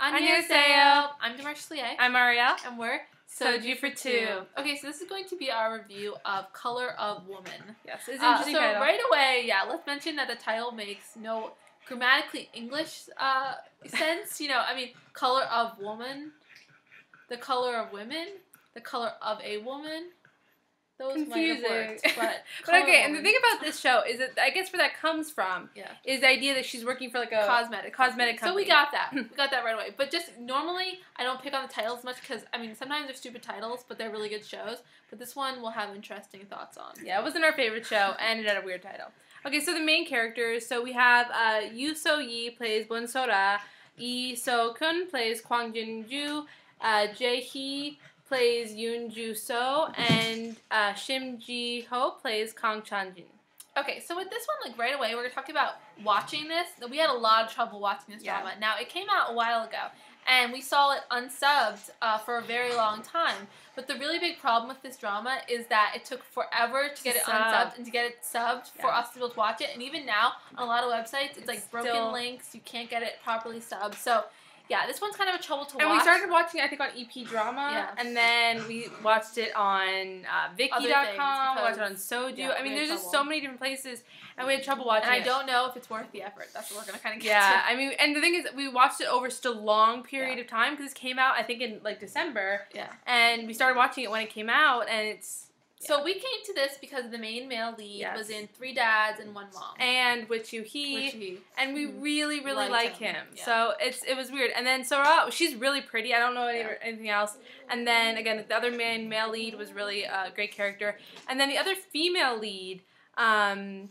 Annyeonghaseyo. I'm Demarche. I'm Ariel. And we're Soju for Two. Okay, so this is going to be our review of Color of Woman. Yes, it's an interesting title. Right away, let's mention that the title makes no grammatically English sense. Color of woman, the color of women, the color of a woman. Those confusing. might have worked, but okay, and the thing about this show is that I guess where that comes from is the idea that she's working for like a cosmetic company. company. So we got that. We got that right away. But just normally, I don't pick on the titles much because, sometimes they're stupid titles, but they're really good shows. But this one we'll have interesting thoughts on. Yeah, it wasn't our favorite show, and it had a weird title. Okay, so the main characters, so we have Yoo So-yi plays Won So-ra, Lee So-kun plays Kwang Jin-ju, Jae-hee plays Yoon Ju-so, and Shim Ji-ho plays Kang Chan-jin. Okay, so with this one, right away, we're going to talk about watching this. We had a lot of trouble watching this drama. Now, it came out a while ago, and we saw it unsubbed for a very long time. But the really big problem with this drama is that it took forever to get it unsubbed and to get it subbed for us to be able to watch it. And even now, on a lot of websites, it's like broken links. You can't get it properly subbed. So, yeah, this one's kind of a trouble to watch. And we started watching it, I think, on EP Drama, and then we watched it on Viki.com, we watched it on Soju. Yeah, there's just so many different places, and we had trouble watching it. And I don't know if it's worth the effort. That's what we're going to kind of get to. And the thing is, we watched it over such a long period of time, because this came out, I think, in, December. Yeah. And we started watching it when it came out, and it's... So we came to this because the main male lead was in 3 Dads and 1 Mom. And with Yoo-hee. And we really like him. Yeah. So it was weird. And then So-ra, she's really pretty. I don't know anything else. And then, again, the other main male lead was really a great character. And then the other female lead, Jinju,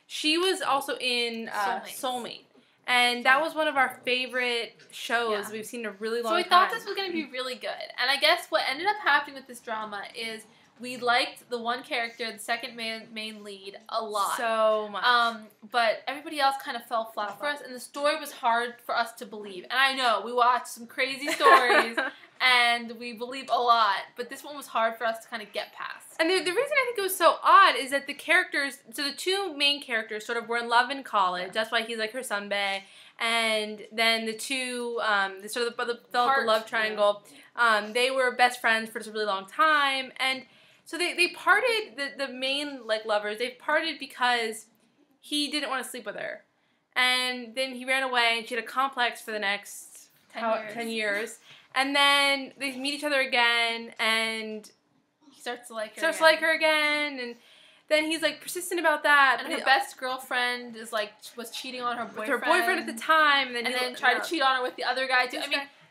she was also in Soulmate. And that was one of our favorite shows we've seen in a really long time. So we thought this was going to be really good. And I guess what ended up happening with this drama is we liked the one character, the second main lead, a lot. So much. But everybody else kind of fell flat for us. And the story was hard for us to believe. And I know, we watched some crazy stories. And we believe a lot, but this one was hard for us to kind of get past. And the reason I think it was so odd is that the characters, so the 2 main characters sort of were in love in college. That's why he's like her sunbae. And then the 2, the love triangle, they were best friends for just a really long time. And so they parted, the main lovers, they parted because he didn't want to sleep with her. And then he ran away and she had a complex for the next 10 years. And then they meet each other again, and he starts to like her. again, and then he's persistent about that. And her best girlfriend was cheating on her boyfriend. With her boyfriend at the time, and then tried to cheat on her with the other guy too.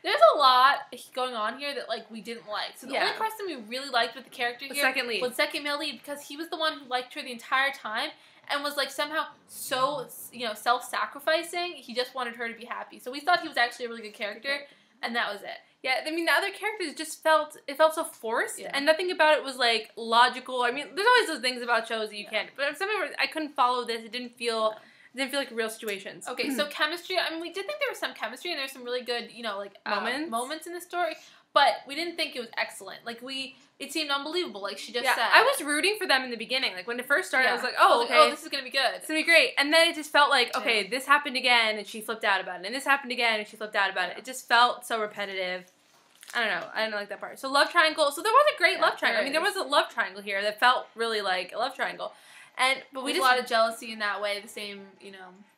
There's a lot going on here that we didn't like. So the only person we really liked with the character here was second male lead, because he was the one who liked her the entire time. And was somehow so self-sacrificing. He just wanted her to be happy. So we thought he was actually a really good character, and that was it. Yeah, the other characters just felt so forced, and nothing about it was logical. There's always those things about shows that you can't. But I couldn't follow this. It didn't feel like real situations. Okay, so chemistry. We did think there was some chemistry, and there's some really good, moments in the story. But we didn't think it was excellent. It seemed unbelievable, like she just said. I was rooting for them in the beginning. When it first started, I was like, oh, this is going to be good. It's going to be great. And then it just felt okay, this happened again, and she flipped out about it. And this happened again, and she flipped out about it. It just felt so repetitive. I don't know. I didn't like that part. So love triangle. So there was a great love triangle. There was a love triangle here that felt really like a love triangle. But we just a lot of jealousy in that way. The same,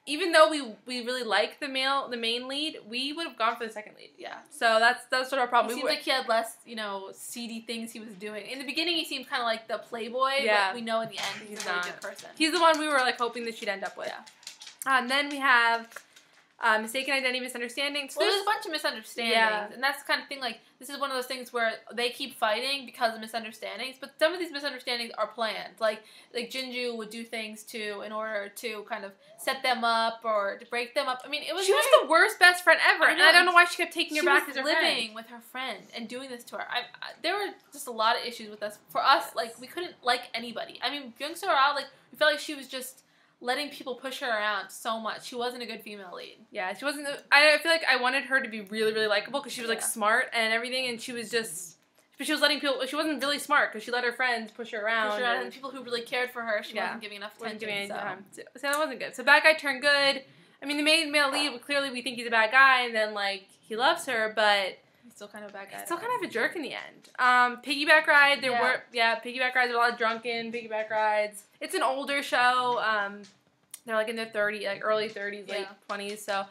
Even though we really liked the main lead, we would have gone for the second lead. Yeah. So that's sort of our problem. It seemed like he had less, seedy things he was doing. In the beginning, he seemed kind of like the playboy, but we know in the end he's a really good person. He's the one we were hoping that she'd end up with. Yeah. And then we have mistaken identity, misunderstanding. So there's a bunch of misunderstandings, and that's the kind of thing. This is one of those things where they keep fighting because of misunderstandings, but some of these misunderstandings are planned. Like Jinju would do things in order to kind of set them up or to break them up. She was the worst best friend ever, and I don't know why she kept taking her back as her friend. She was living with her friend and doing this to her. There were just a lot of issues with us. For us, we couldn't like anybody. Byung So-ra, we felt like she was just letting people push her around so much. She wasn't a good female lead. Yeah, she wasn't. I feel like I wanted her to be really, really likable because she was smart and everything, and she was just. But she was letting people. She wasn't really smart because she let her friends push her around. And people who really cared for her, she wasn't giving enough attention. So that wasn't good. So Bad Guy Turned Good. I mean, the main male lead, clearly we think he's a bad guy, and then, like, he loves her, but he's still kind of a bad guy. He's still kind of a jerk in the end. Piggyback Ride, Piggyback Rides, a lot of drunken Piggyback Rides. It's an older show. They're, like, in their 30s, like, early 30s, late 20s, so,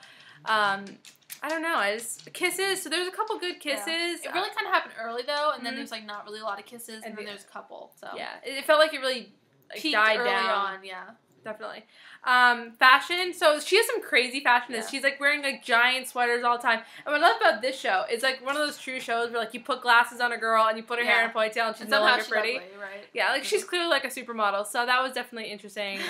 I don't know. Kisses. So there's a couple good kisses. Yeah. It really kind of happened early though, and then there's like not really a lot of kisses, and then there's a couple. So yeah, it felt like it really peaked died early down. on. Yeah, definitely. Fashion. So she has some crazy fashion. Yeah. She's like wearing like giant sweaters all the time. And what I love about this show is like one of those true shows where like you put glasses on a girl and you put her hair in a ponytail and she's no longer pretty. Ugly, right? Yeah, like she's clearly like a supermodel. So that was definitely interesting.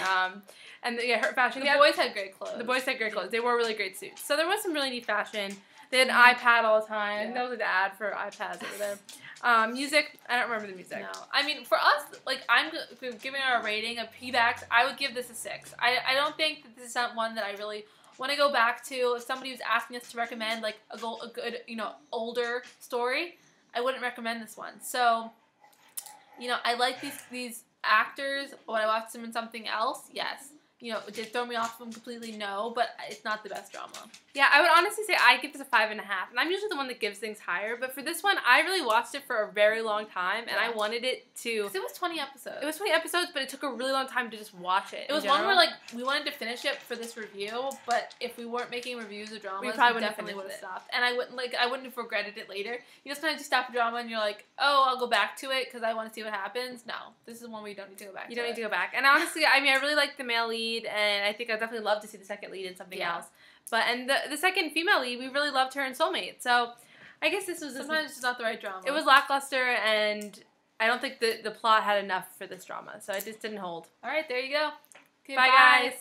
And her fashion. The boys had great clothes. The boys had great clothes. They wore really great suits. So there was some really neat fashion. They had an iPad all the time. Yeah. That was an ad for iPads over there. Music, I don't remember the music. No. I mean, for us, like, I'm giving our rating of P-backs, I would give this a 6. I don't think that this is one that I really want to go back to. If somebody was asking us to recommend, like, a good, older story, I wouldn't recommend this one. So, I like these actors. Would I watch them in something else? Yes. Did it throw me off them completely? No, but it's not the best drama. Yeah, I would honestly say I give this a 5.5, and I'm usually the one that gives things higher, but for this one, I really watched it for a very long time, and I wanted it to... Because it was 20 episodes. It was 20 episodes, but it took a really long time to just watch it. It was one where, like, we wanted to finish it for this review, but if we weren't making reviews of dramas, we definitely would have stopped. And I wouldn't have regretted it later. Sometimes you stop a drama and you're like, oh, I'll go back to it because I want to see what happens. No, this is one where you don't need to go back to it. You don't need to go back. And honestly, I mean, I really like the male lead, and I think I'd definitely love to see the second lead in something else. And the second female lead, we really loved her in Soulmate. So I guess this was... Sometimes it's not the right drama. It was lackluster, and I don't think the plot had enough for this drama. So it just didn't hold. All right, there you go. Okay, bye, guys.